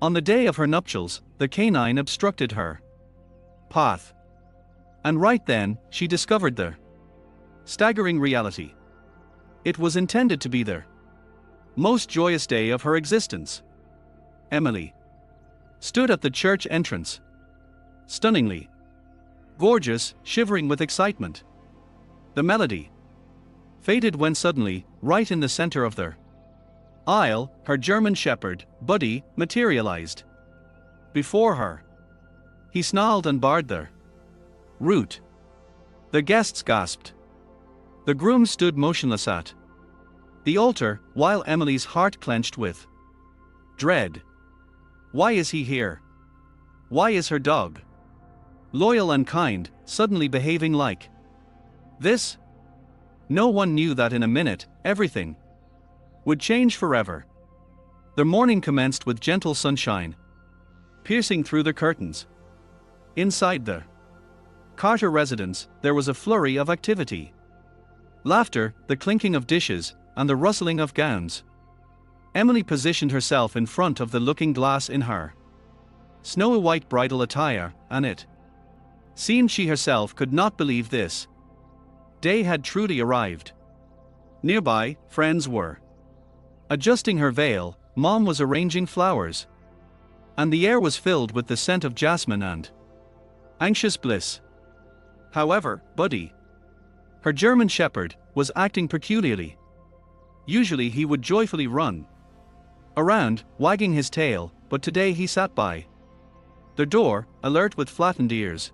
On the day of her nuptials, the canine obstructed her path. And right then, she discovered the staggering reality. It was intended to be the most joyous day of her existence. Emily stood at the church entrance, stunningly gorgeous, shivering with excitement. The melody faded when suddenly, right in the center of the aisle, her German shepherd, Buddy, materialized before her. He snarled and barred the route. The guests gasped. The groom stood motionless at the altar, while Emily's heart clenched with dread. Why is he here? Why is her dog, loyal and kind, suddenly behaving like this? No one knew that in a minute, everything would change forever. The morning commenced with gentle sunshine piercing through the curtains. Inside the Carter residence, there was a flurry of activity. Laughter, the clinking of dishes, and the rustling of gowns. Emily positioned herself in front of the looking glass in her snowy white bridal attire, and it seemed she herself could not believe this day had truly arrived. Nearby, friends were adjusting her veil, Mom was arranging flowers, and the air was filled with the scent of jasmine and anxious bliss. However, Buddy, her German shepherd, was acting peculiarly. Usually he would joyfully run around, wagging his tail, but today he sat by the door, alert with flattened ears.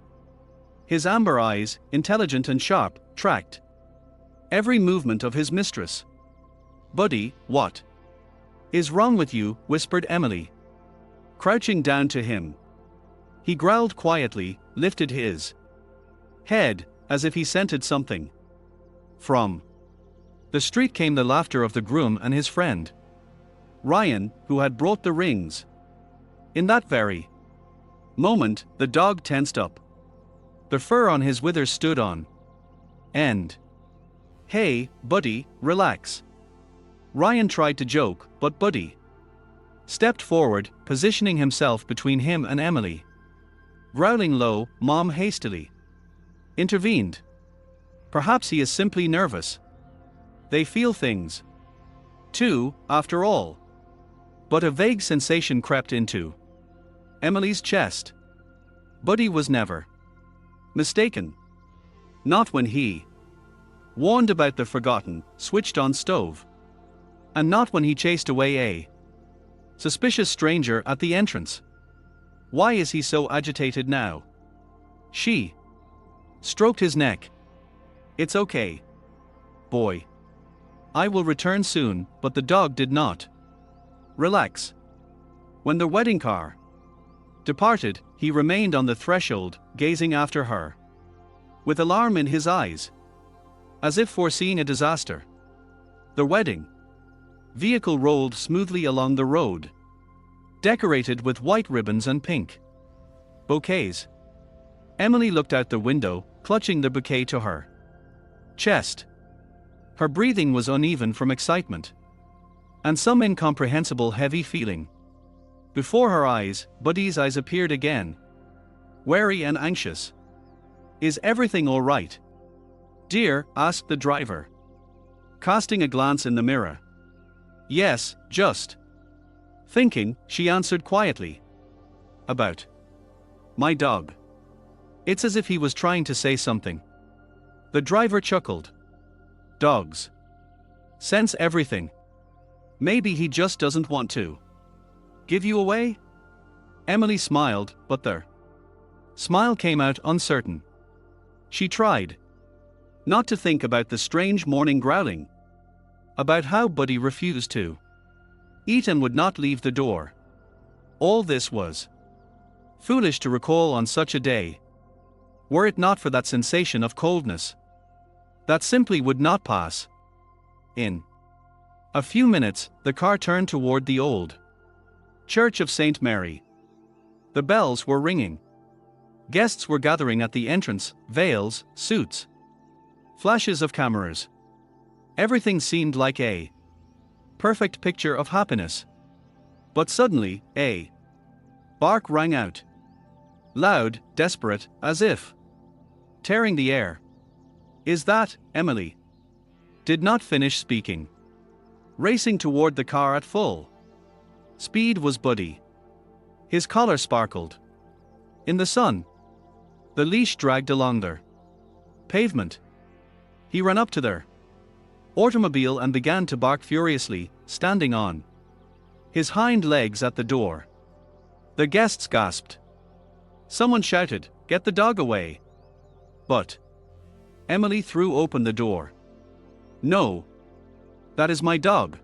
His amber eyes, intelligent and sharp, tracked every movement of his mistress. "Buddy, what is wrong with you?" whispered Emily, crouching down to him. He growled quietly, lifted his head, as if he scented something. From the street came the laughter of the groom and his friend, Ryan, who had brought the rings. In that very moment, the dog tensed up. The fur on his withers stood on end. "Hey, Buddy, relax." Ryan tried to joke, but Buddy stepped forward, positioning himself between him and Emily. Growling low, Mom hastily intervened. "Perhaps he is simply nervous. They feel things too, after all." But a vague sensation crept into Emily's chest. Buddy was never mistaken. Not when he warned about the forgotten, switched-on stove. And not when he chased away a suspicious stranger at the entrance. Why is he so agitated now? She stroked his neck. "It's okay, boy. I will return soon," but the dog did not relax. When the wedding car departed, he remained on the threshold, gazing after her with alarm in his eyes, as if foreseeing a disaster. The wedding vehicle rolled smoothly along the road, decorated with white ribbons and pink bouquets. Emily looked out the window, clutching the bouquet to her chest. Her breathing was uneven from excitement and some incomprehensible heavy feeling. Before her eyes, Buddy's eyes appeared again, wary and anxious. "Is everything all right, dear?" asked the driver, casting a glance in the mirror. "Yes, just thinking," she answered quietly. "About my dog." It's as if he was trying to say something. The driver chuckled. "Dogs sense everything. Maybe he just doesn't want to give you away?" Emily smiled, but the smile came out uncertain. She tried not to think about the strange morning growling, about how Buddy refused to eat and would not leave the door. All this was foolish to recall on such a day, were it not for that sensation of coldness that simply would not pass. In a few minutes, the car turned toward the old Church of St. Mary. The bells were ringing. Guests were gathering at the entrance, veils, suits, flashes of cameras. Everything seemed like a perfect picture of happiness. But suddenly, a Bark rang out. Loud, desperate, as if tearing the air. Is that, Emily? Did not finish speaking. Racing toward the car at full speed was Buddy. His collar sparkled in the sun. The leash dragged along their pavement. He ran up to their automobile and began to bark furiously, standing on his hind legs at the door. The guests gasped. Someone shouted, "Get the dog away!" But Emily threw open the door. "No. That is my dog."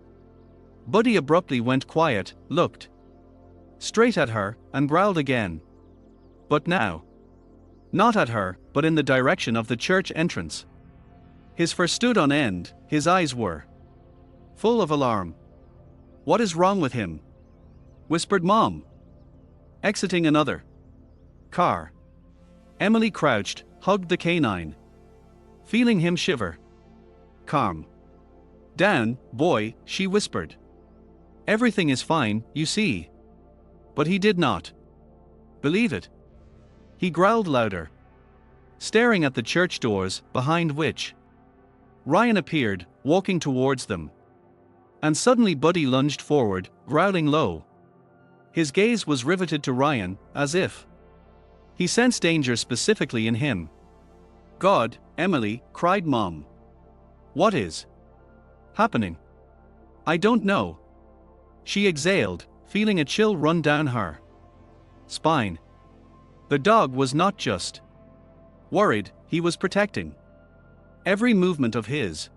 Buddy abruptly went quiet, looked straight at her, and growled again. But now, not at her, but in the direction of the church entrance. His fur stood on end, his eyes were full of alarm. "What is wrong with him?" whispered Mom. Exiting another car, Emily crouched, hugged the canine, feeling him shiver. "Calm down, boy," she whispered. "Everything is fine, you see." But he did not believe it. He growled louder, staring at the church doors, behind which Ryan appeared, walking towards them. And suddenly Buddy lunged forward, growling low. His gaze was riveted to Ryan, as if he sensed danger specifically in him. "God, Emily," cried Mom. "What is happening?" "I don't know." She exhaled, feeling a chill run down her spine. The dog was not just worried, he was protecting. Every movement of his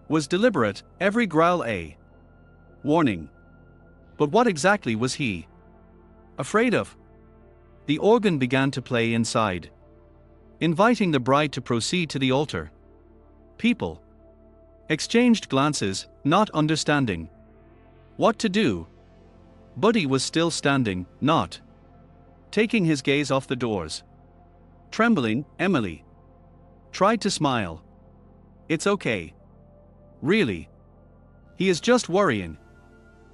was deliberate, every growl a warning. But what exactly was he afraid of? The organ began to play inside, inviting the bride to proceed to the altar. People exchanged glances, not understanding what to do. Buddy was still standing, not taking his gaze off the doors. Trembling, Emily tried to smile. "It's okay. Really. He is just worrying."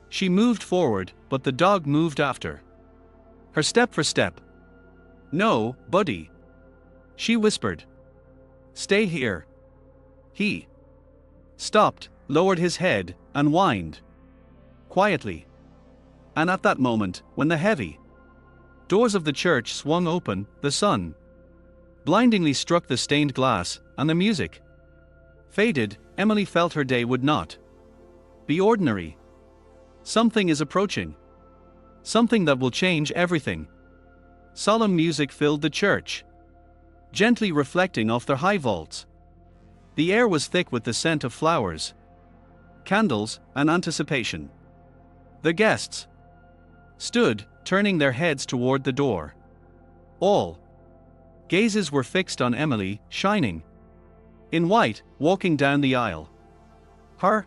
She moved forward, but the dog moved after her step for step. "No, Buddy," she whispered. "Stay here." He stopped, lowered his head, and whined quietly. And at that moment, when the heavy doors of the church swung open, the sun blindingly struck the stained glass, and the music faded, Emily felt her day would not be ordinary. Something is approaching. Something that will change everything. Solemn music filled the church, gently reflecting off their high vaults. The air was thick with the scent of flowers, candles, and anticipation. The guests stood, turning their heads toward the door. All gazes were fixed on Emily, shining in white, walking down the aisle. Her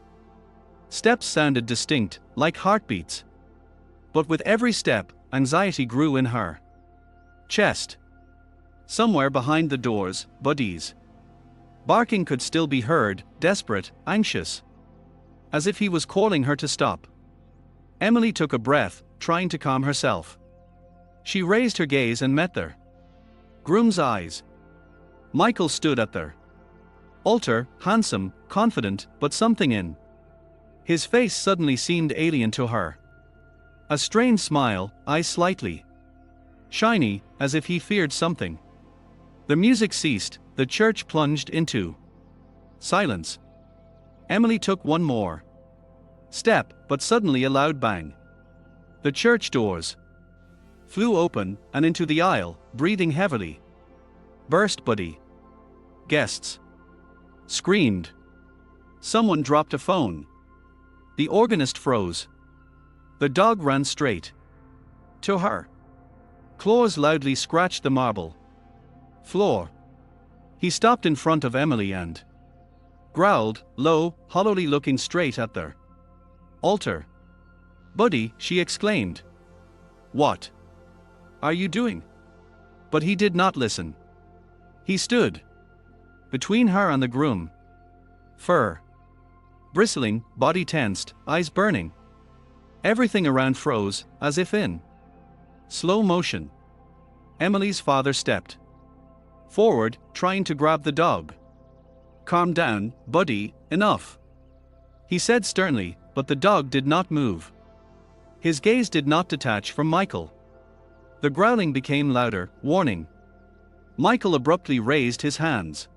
steps sounded distinct, like heartbeats. But with every step, anxiety grew in her chest. Somewhere behind the doors, Buddy's barking could still be heard, desperate, anxious, as if he was calling her to stop. Emily took a breath, trying to calm herself. She raised her gaze and met their groom's eyes. Michael stood at their altar, handsome, confident, but something in his face suddenly seemed alien to her. A strained smile, eyes slightly shiny, as if he feared something. The music ceased, the church plunged into silence. Emily took one more step, but suddenly a loud bang. The church doors flew open, and into the aisle, breathing heavily, burst Buddy. Guests screamed. Someone dropped a phone. The organist froze. The dog ran straight to her. Claws loudly scratched the marble floor. He stopped in front of Emily and growled, low, hollowly, looking straight at their altar. "Buddy," she exclaimed. "What are you doing?" But he did not listen. He stood between her and the groom, fur bristling, body tensed, eyes burning. Everything around froze, as if in Slow motion. Emily's father stepped forward, trying to grab the dog. "Calm down, buddy, enough," he said sternly, but the dog did not move. His gaze did not detach from Michael. The growling became louder, warning. Michael abruptly raised his hands.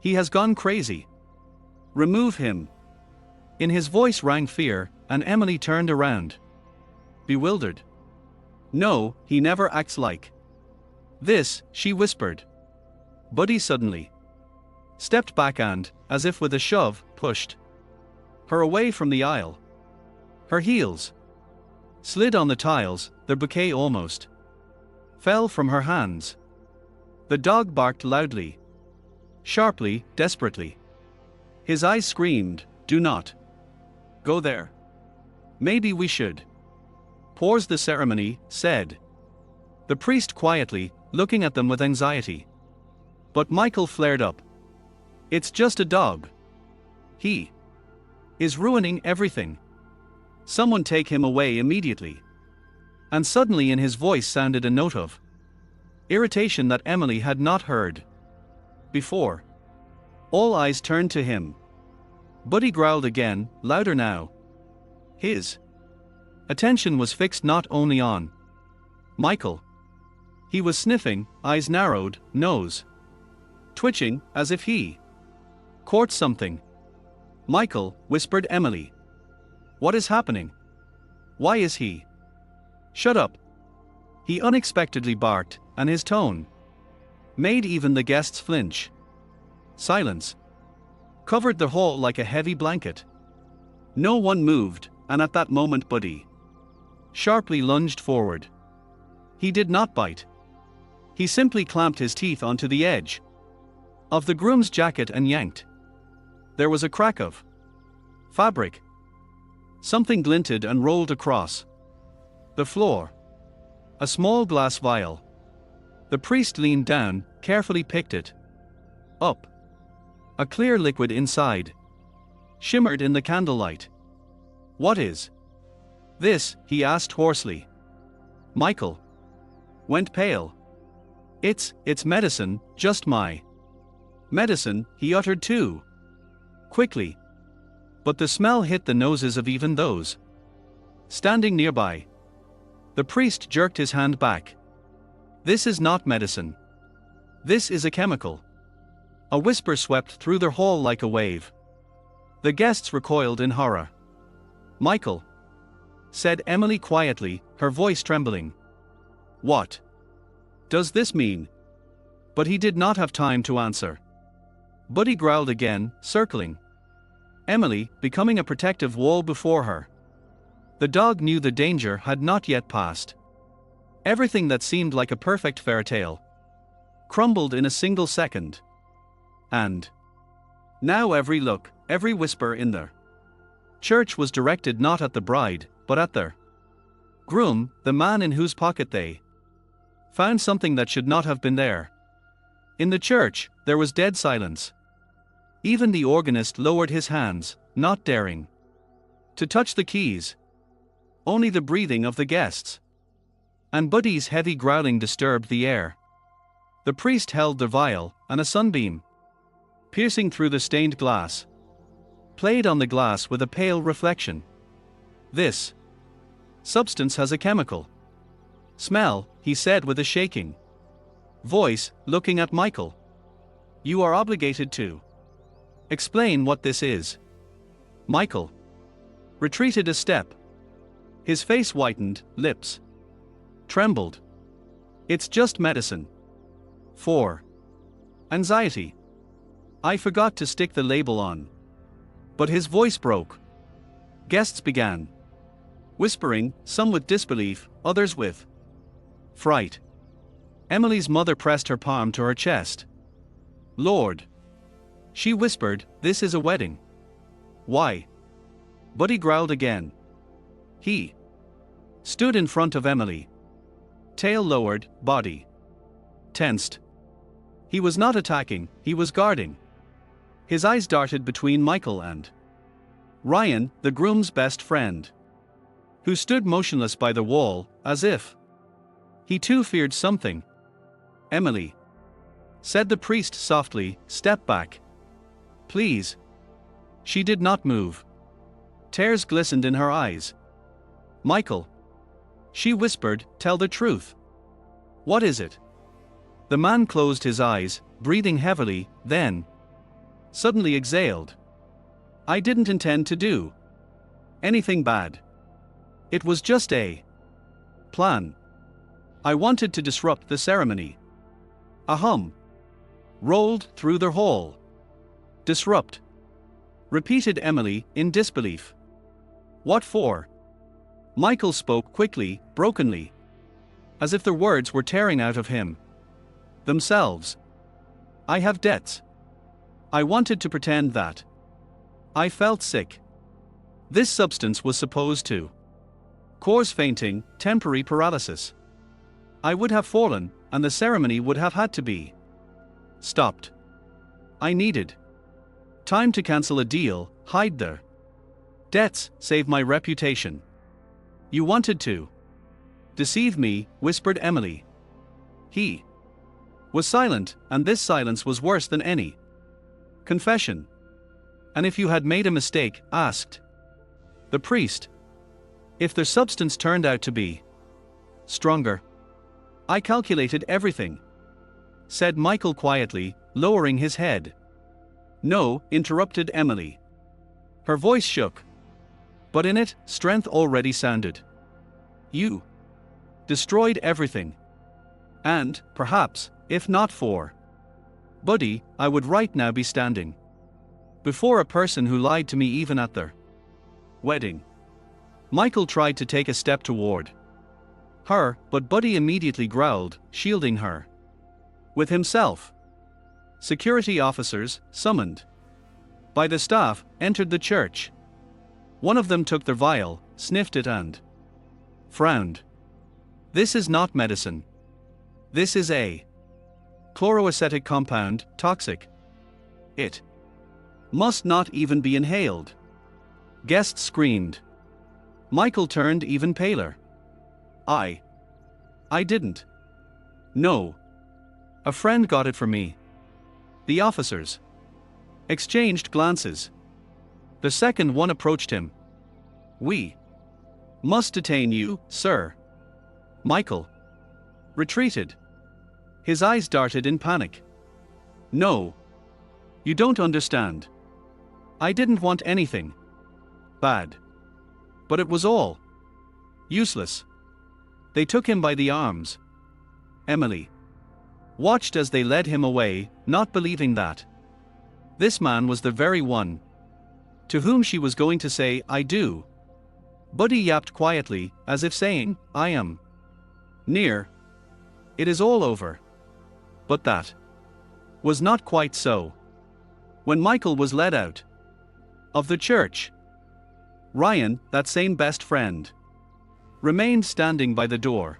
"He has gone crazy. Remove him." In his voice rang fear, and Emily turned around, bewildered. "No, he never acts like this," she whispered. Buddy suddenly stepped back and, as if with a shove, pushed her away from the aisle. Her heels slid on the tiles, the bouquet almost fell from her hands. The dog barked loudly, sharply, desperately. His eyes screamed, "Do not go there." "Maybe we should pause the ceremony," said the priest quietly, looking at them with anxiety. But Michael flared up. "It's just a dog. He is ruining everything. Someone take him away immediately." And suddenly in his voice sounded a note of irritation that Emily had not heard before. All eyes turned to him. Buddy growled again, louder now. His attention was fixed not only on Michael. He was sniffing, eyes narrowed, nose twitching, as if he caught something. "Michael," whispered Emily. "What is happening? Why is he?" "Shut up." He unexpectedly barked, and his tone made even the guests flinch. Silence covered the hall like a heavy blanket. No one moved, and at that moment Buddy sharply lunged forward. He did not bite. He simply clamped his teeth onto the edge of the groom's jacket and yanked. There was a crack of fabric. Something glinted and rolled across the floor. A small glass vial. The priest leaned down, carefully picked it up. A clear liquid inside shimmered in the candlelight. "What is this?" he asked hoarsely. Michael went pale. It's medicine, just my medicine," he uttered too quickly. But the smell hit the noses of even those standing nearby. The priest jerked his hand back. "This is not medicine. This is a chemical." A whisper swept through the hall like a wave. The guests recoiled in horror. "Michael," said Emily quietly, her voice trembling. "What does this mean?" But he did not have time to answer. Buddy growled again, circling Emily, becoming a protective wall before her. The dog knew the danger had not yet passed. Everything that seemed like a perfect fairy tale crumbled in a single second. And now every look, every whisper in the church was directed not at the bride, but at the groom, the man in whose pocket they found something that should not have been there. In the church, there was dead silence. Even the organist lowered his hands, not daring to touch the keys. Only the breathing of the guests and Buddy's heavy growling disturbed the air. The priest held the vial, and a sunbeam, piercing through the stained glass, played on the glass with a pale reflection. "This substance has a chemical smell," he said with a shaking voice, looking at Michael. "You are obligated to explain what this is." Michael retreated a step. His face whitened, lips trembled. "It's just medicine for anxiety. I forgot to stick the label on." But his voice broke. Guests began whispering, some with disbelief, others with fright. Emily's mother pressed her palm to her chest. "Lord," she whispered, "this is a wedding." "Why?" Buddy growled again. He stood in front of Emily. Tail lowered, body tensed. He was not attacking, he was guarding. His eyes darted between Michael and Ryan, the groom's best friend, who stood motionless by the wall, as if He too feared something. Emily, said the priest softly, step back. Please. She did not move. Tears glistened in her eyes. Michael. She whispered, tell the truth. What is it? The man closed his eyes, breathing heavily, then suddenly exhaled. I didn't intend to do anything bad. It was just a plan. I wanted to disrupt the ceremony. A hum rolled through the hall. Disrupt, repeated Emily in disbelief. What for? Michael spoke quickly, brokenly, as if the words were tearing out of him themselves. I have debts. I wanted to pretend that I felt sick. This substance was supposed to cause fainting, temporary paralysis. I would have fallen, and the ceremony would have had to be stopped. I needed time to cancel a deal, hide the debts, save my reputation. You wanted to deceive me, whispered Emily. He was silent, and this silence was worse than any confession. And if you had made a mistake, asked the priest, if their substance turned out to be stronger. I calculated everything, said Michael quietly, lowering his head. No, interrupted Emily. Her voice shook, but in it, strength already sounded. You destroyed everything. And, perhaps, if not for Buddy, I would right now be standing before a person who lied to me even at their wedding. Michael tried to take a step toward her, but Buddy immediately growled, shielding her with himself. Security officers, summoned by the staff, entered the church. One of them took the vial, sniffed it and frowned. This is not medicine. This is a chloroacetic compound, toxic. It must not even be inhaled. Guests screamed. Michael turned even paler. I didn't. No. A friend got it for me. The officers exchanged glances. The second one approached him. We must detain you, sir. Michael retreated. His eyes darted in panic. No. You don't understand. I didn't want anything bad. But it was all useless. They took him by the arms. Emily watched as they led him away, not believing that this man was the very one to whom she was going to say, I do. Buddy yapped quietly, as if saying, I am near. It is all over. But that was not quite so. When Michael was led out of the church, Ryan, that same best friend, remained standing by the door,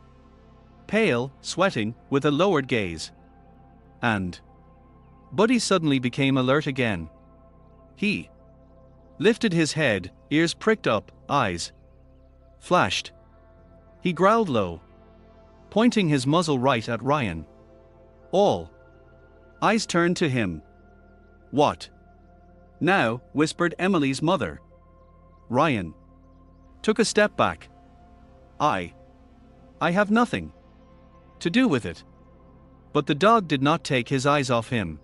pale, sweating, with a lowered gaze. And Buddy suddenly became alert again. He lifted his head, ears pricked up, eyes flashed. He growled low, pointing his muzzle right at Ryan. All eyes turned to him. What now? Whispered Emily's mother. Ryan took a step back. I have nothing to do with it. But the dog did not take his eyes off him.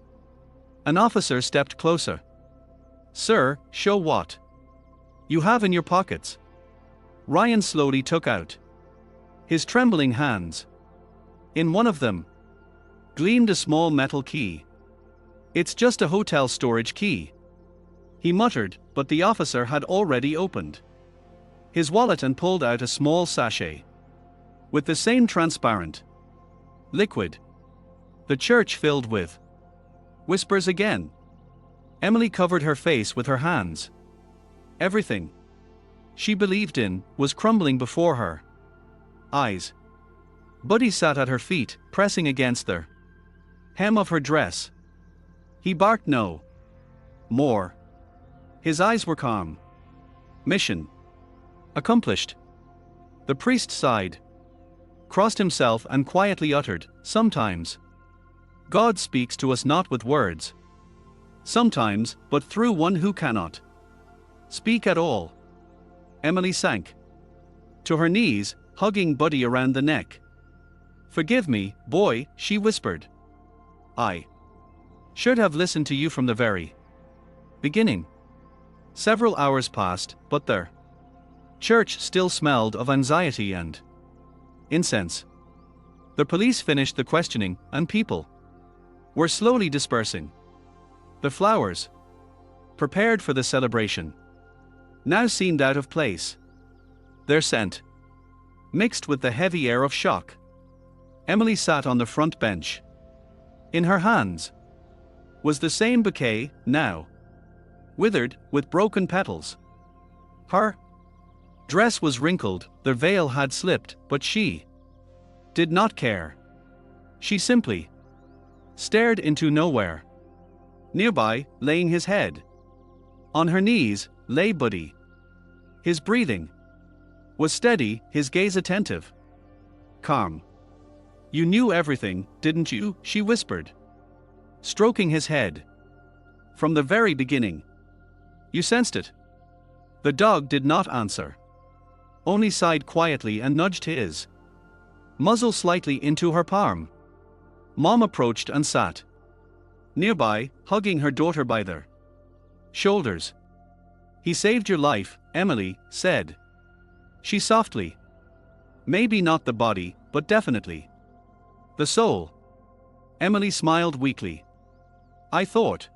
An officer stepped closer. Sir, show what you have in your pockets. Ryan slowly took out his trembling hands. In one of them gleamed a small metal key. It's just a hotel storage key, he muttered, but the officer had already opened his wallet and pulled out a small sachet with the same transparent liquid. The church filled with whispers again. Emily covered her face with her hands. Everything she believed in was crumbling before her eyes. Buddy sat at her feet, pressing against the hem of her dress. He barked no more. His eyes were calm. Mission accomplished. The priest sighed. crossed himself and quietly uttered, "Sometimes God speaks to us not with words. Sometimes, but through one who cannot speak at all." Emily sank to her knees, hugging Buddy around the neck. "Forgive me, boy," she whispered. "I should have listened to you from the very beginning." Several hours passed, but their church still smelled of anxiety and incense. The police finished the questioning, and people were slowly dispersing. The flowers, prepared for the celebration, now seemed out of place. Their scent mixed with the heavy air of shock. Emily sat on the front bench. In her hands was the same bouquet, now withered, with broken petals. Her dress was wrinkled, the veil had slipped, but she did not care. She simply stared into nowhere. Nearby, laying his head on her knees, lay Buddy. His breathing was steady, his gaze attentive. "Calm. You knew everything, didn't you?" she whispered, stroking his head. "From the very beginning. You sensed it." The dog did not answer, only sighed quietly and nudged his muzzle slightly into her palm. Mom approached and sat nearby, hugging her daughter by their shoulders. "He saved your life," Emily said. She softly. "Maybe not the body, but definitely the soul." Emily smiled weakly. "I thought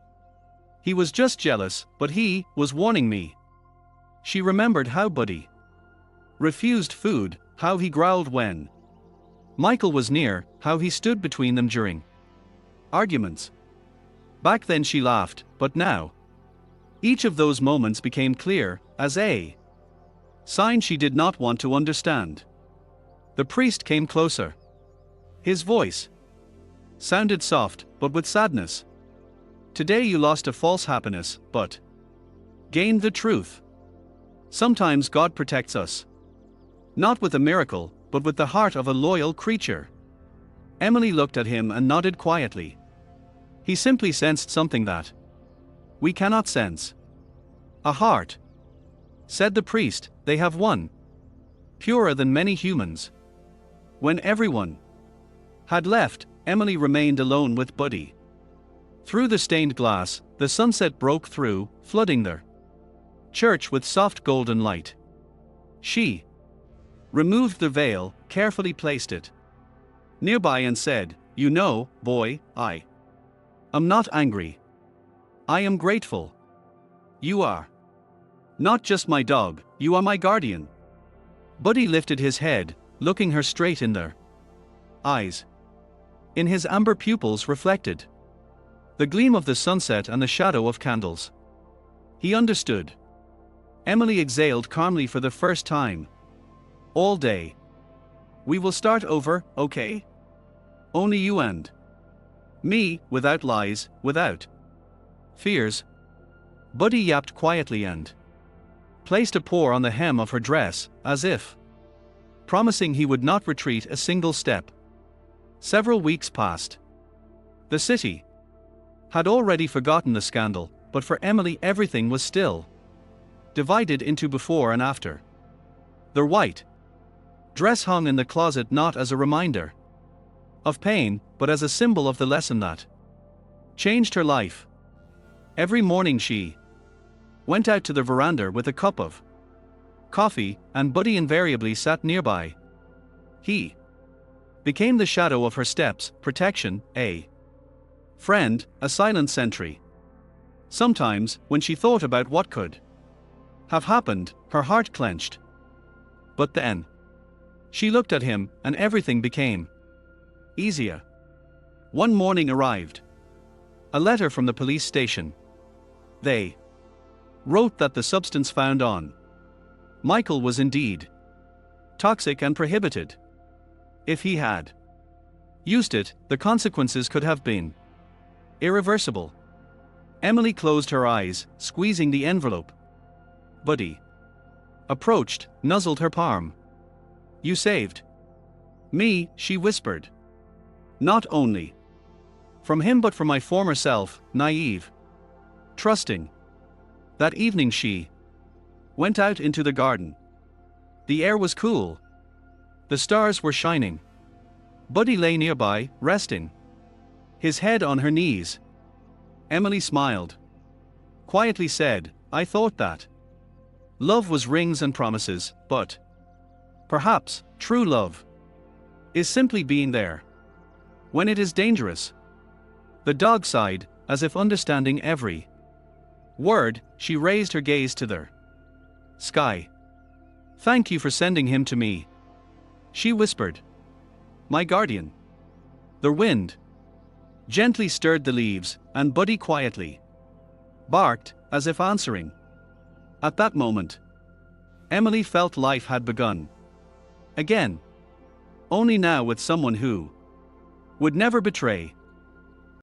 he was just jealous, but he was warning me." She remembered how Buddy refused food, how he growled when Michael was near, how he stood between them during arguments. Back then she laughed, but now each of those moments became clear as a sign she did not want to understand. The priest came closer. His voice sounded soft, but with sadness. "Today you lost a false happiness, but gained the truth. Sometimes God protects us. Not with a miracle, but with the heart of a loyal creature." Emily looked at him and nodded quietly. He simply sensed something that we cannot sense. "A heart," said the priest. "They have one. Purer than many humans." When everyone had left, Emily remained alone with Buddy. Through the stained glass, the sunset broke through, flooding their church with soft golden light. She removed the veil, carefully placed it nearby and said, "You know, boy, I am not angry. I am grateful. You are not just my dog, you are my guardian." Buddy lifted his head, looking her straight in the eyes. In his amber pupils reflected the gleam of the sunset and the shadow of candles. He understood. Emily exhaled calmly for the first time all day. "We will start over, okay? Only you and me, without lies, without fears." Buddy yapped quietly and placed a paw on the hem of her dress, as if promising he would not retreat a single step. Several weeks passed. The city had already forgotten the scandal, but for Emily everything was still divided into before and after. The white dress hung in the closet not as a reminder of pain, but as a symbol of the lesson that changed her life. Every morning she went out to the veranda with a cup of coffee, and Buddy invariably sat nearby. He became the shadow of her steps, protection, a friend, a silent sentry. Sometimes, when she thought about what could have happened, her heart clenched. But then she looked at him, and everything became easier. One morning arrived a letter from the police station. They wrote that the substance found on Michael was indeed toxic and prohibited. If he had used it, the consequences could have been irreversible. Emily closed her eyes, squeezing the envelope. Buddy approached, nuzzled her palm. "You saved Me, she whispered. Not only from him but from my former self, naive, trusting. That evening she went out into the garden. The air was cool. The stars were shining. Buddy lay nearby, resting, his head on her knees. Emily smiled. Quietly said, I thought that love was rings and promises, but perhaps true love is simply being there when it is dangerous. The dog sighed, as if understanding every word. She raised her gaze to the sky. Thank you for sending him to me, she whispered. My guardian. The wind gently stirred the leaves, and Buddy quietly barked, as if answering. At that moment, Emily felt life had begun again. Only now with someone who would never betray.